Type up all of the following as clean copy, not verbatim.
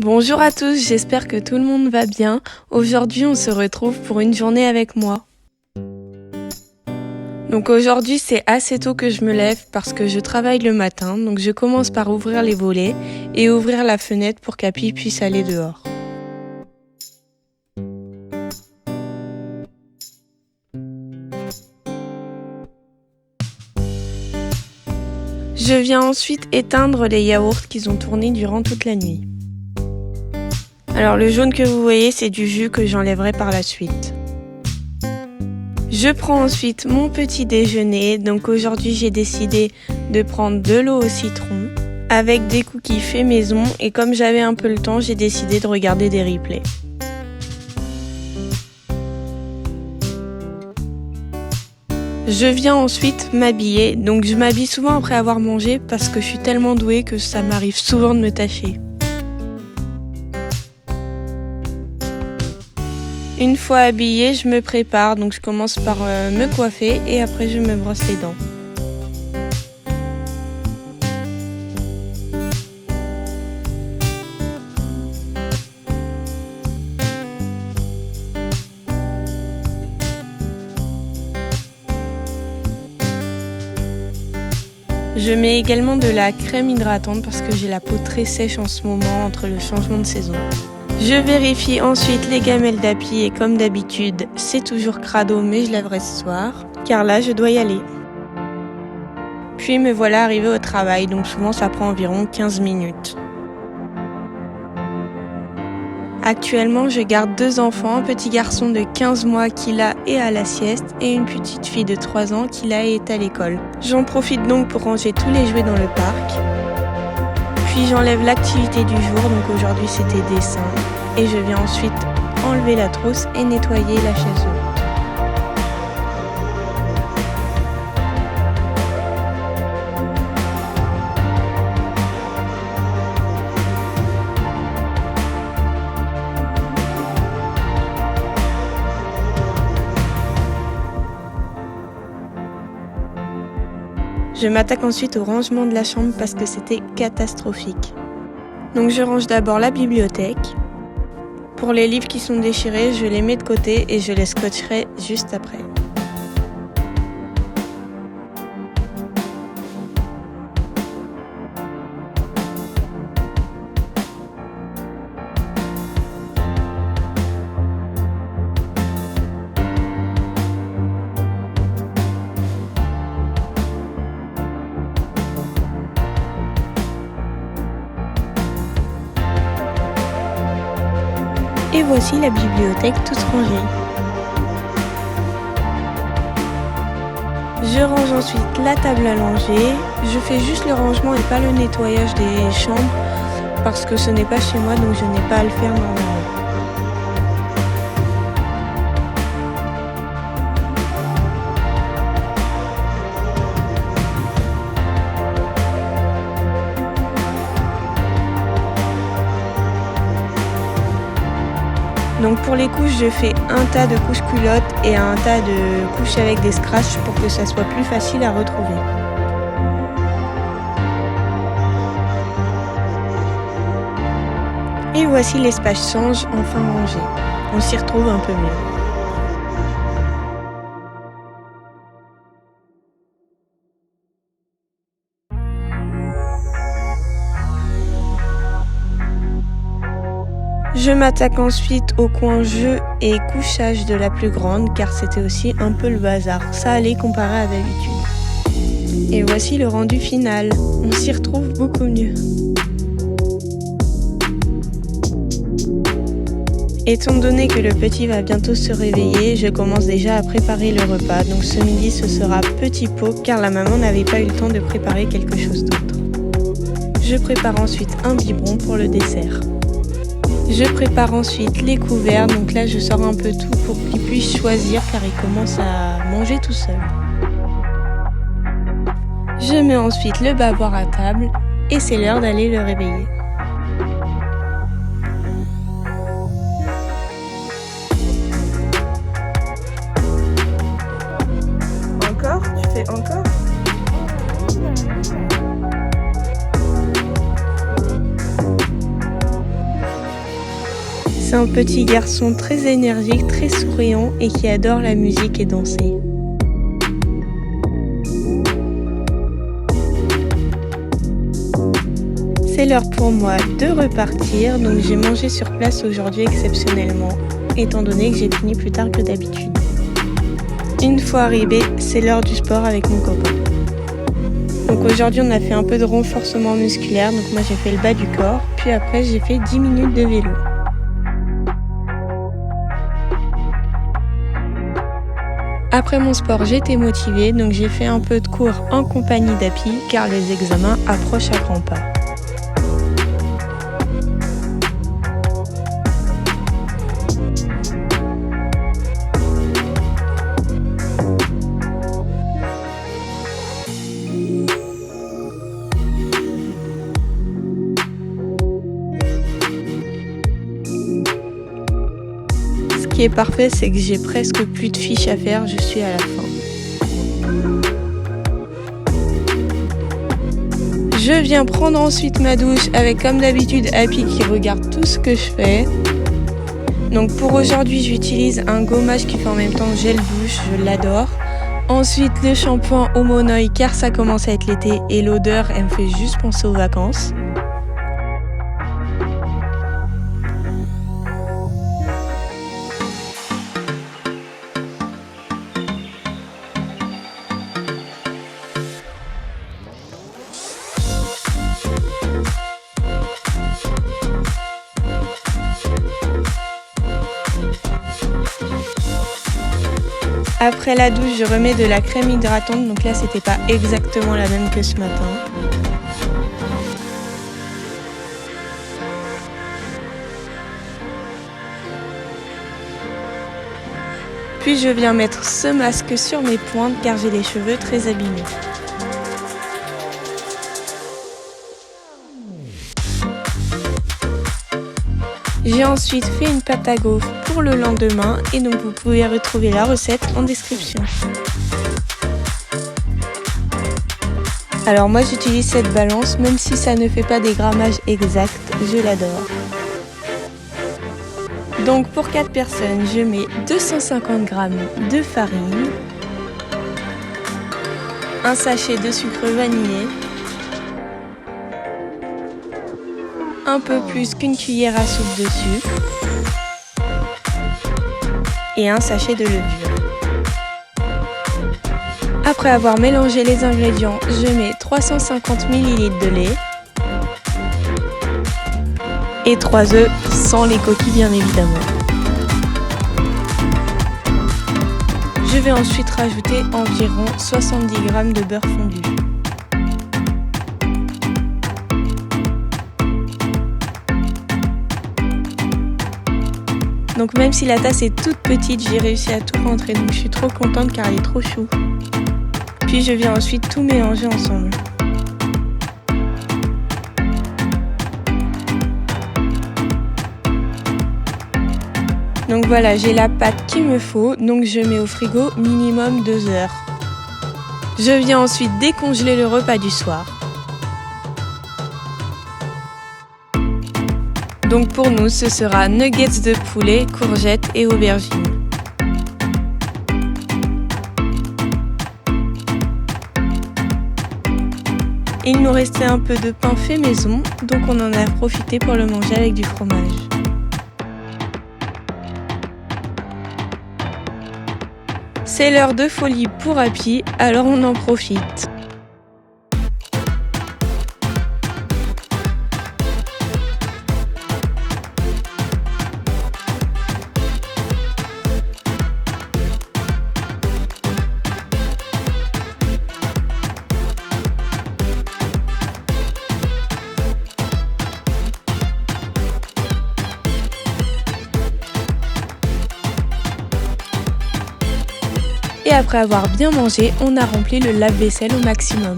Bonjour à tous, j'espère que tout le monde va bien. Aujourd'hui, on se retrouve pour une journée avec moi. Donc aujourd'hui, c'est assez tôt que je me lève parce que je travaille le matin. Donc je commence par ouvrir les volets et ouvrir la fenêtre pour qu'Happy puisse aller dehors. Je viens ensuite éteindre les yaourts qu'ils ont tourné durant toute la nuit. Alors le jaune que vous voyez, c'est du jus que j'enlèverai par la suite. Je prends ensuite mon petit déjeuner. Donc aujourd'hui, j'ai décidé de prendre de l'eau au citron avec des cookies faits maison. Et comme j'avais un peu le temps, j'ai décidé de regarder des replays. Je viens ensuite m'habiller. Donc je m'habille souvent après avoir mangé parce que je suis tellement douée que ça m'arrive souvent de me tacher. Une fois habillée, je me prépare, donc je commence par me coiffer et après je me brosse les dents. Je mets également de la crème hydratante parce que j'ai la peau très sèche en ce moment entre le changement de saison. Je vérifie ensuite les gamelles d'Happy et comme d'habitude, c'est toujours crado mais je laverai ce soir, car là je dois y aller. Puis me voilà arrivée au travail, donc souvent ça prend environ 15 minutes. Actuellement, je garde 2 enfants, un petit garçon de 15 mois qui là est à la sieste et une petite fille de 3 ans qui là est à l'école. J'en profite donc pour ranger tous les jouets dans le parc. Puis j'enlève l'activité du jour, donc aujourd'hui c'était dessin. Et je viens ensuite enlever la trousse et nettoyer la chaise haute. Je m'attaque ensuite au rangement de la chambre parce que c'était catastrophique. Donc je range d'abord la bibliothèque. Pour les livres qui sont déchirés, je les mets de côté et je les scotcherai juste après. Et voici la bibliothèque toute rangée. Je range ensuite la table à langer. Je fais juste le rangement et pas le nettoyage des chambres parce que ce n'est pas chez moi donc je n'ai pas à le faire normalement. Donc pour les couches, je fais un tas de couches culottes et un tas de couches avec des scratchs pour que ça soit plus facile à retrouver. Et voici l'espace change enfin rangé. On s'y retrouve un peu mieux. Je m'attaque ensuite au coin jeu et couchage de la plus grande car c'était aussi un peu le bazar. Ça allait comparé à d'habitude. Et voici le rendu final. On s'y retrouve beaucoup mieux. Étant donné que le petit va bientôt se réveiller, je commence déjà à préparer le repas. Donc ce midi ce sera petit pot car la maman n'avait pas eu le temps de préparer quelque chose d'autre. Je prépare ensuite un biberon pour le dessert. Je prépare ensuite les couverts, donc là je sors un peu tout pour qu'il puisse choisir car il commence à manger tout seul. Je mets ensuite le bavoir à table et c'est l'heure d'aller le réveiller. Encore? Tu fais encore? C'est un petit garçon très énergique, très souriant et qui adore la musique et danser. C'est l'heure pour moi de repartir, donc j'ai mangé sur place aujourd'hui exceptionnellement, étant donné que j'ai fini plus tard que d'habitude. Une fois arrivé, c'est l'heure du sport avec mon copain. Donc aujourd'hui on a fait un peu de renforcement musculaire, donc moi j'ai fait le bas du corps, puis après j'ai fait 10 minutes de vélo. Après mon sport j'étais motivée, donc j'ai fait un peu de cours en compagnie d'Happy car les examens approchent à grands pas. Ce qui est parfait, c'est que j'ai presque plus de fiches à faire, je suis à la fin. Je viens prendre ensuite ma douche avec comme d'habitude Happy qui regarde tout ce que je fais. Donc pour aujourd'hui, j'utilise un gommage qui fait en même temps gel douche, je l'adore. Ensuite le shampoing Homo Noi car ça commence à être l'été et l'odeur elle me fait juste penser aux vacances. Après la douche, je remets de la crème hydratante, donc là c'était pas exactement la même que ce matin. Puis je viens mettre ce masque sur mes pointes car j'ai les cheveux très abîmés. J'ai ensuite fait une pâte à gaufres pour le lendemain et donc vous pouvez retrouver la recette en description. Alors moi j'utilise cette balance, même si ça ne fait pas des grammages exacts, je l'adore. Donc pour 4 personnes, je mets 250 g de farine, un sachet de sucre vanillé, un peu plus qu'une cuillère à soupe de sucre et un sachet de levure. Après avoir mélangé les ingrédients, je mets 350 ml de lait et 3 œufs sans les coquilles bien évidemment. Je vais ensuite rajouter environ 70 g de beurre fondu. Donc même si la tasse est toute petite, j'ai réussi à tout rentrer, donc je suis trop contente car elle est trop chou. Puis je viens ensuite tout mélanger ensemble. Donc voilà, j'ai la pâte qu'il me faut, donc je mets au frigo minimum 2 heures. Je viens ensuite décongeler le repas du soir. Donc pour nous, ce sera nuggets de poulet, courgettes et aubergines. Il nous restait un peu de pain fait maison, donc on en a profité pour le manger avec du fromage. C'est l'heure de folie pour Happy, alors on en profite. Et après avoir bien mangé, on a rempli le lave-vaisselle au maximum.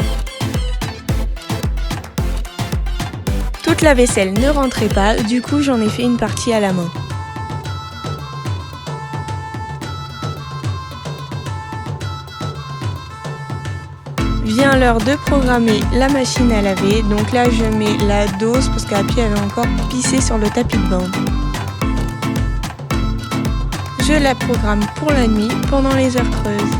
Toute la vaisselle ne rentrait pas, du coup j'en ai fait une partie à la main. Vient l'heure de programmer la machine à laver, donc là je mets la dose parce qu'Happy avait encore pissé sur le tapis de bain. je la programme pour la nuit pendant les heures creuses.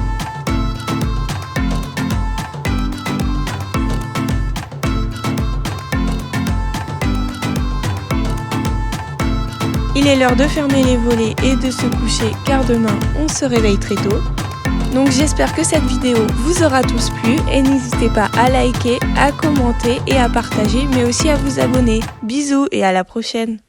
Il est l'heure de fermer les volets et de se coucher car demain on se réveille très tôt. Donc j'espère que cette vidéo vous aura tous plu et n'hésitez pas à liker, à commenter et à partager mais aussi à vous abonner. Bisous et à la prochaine!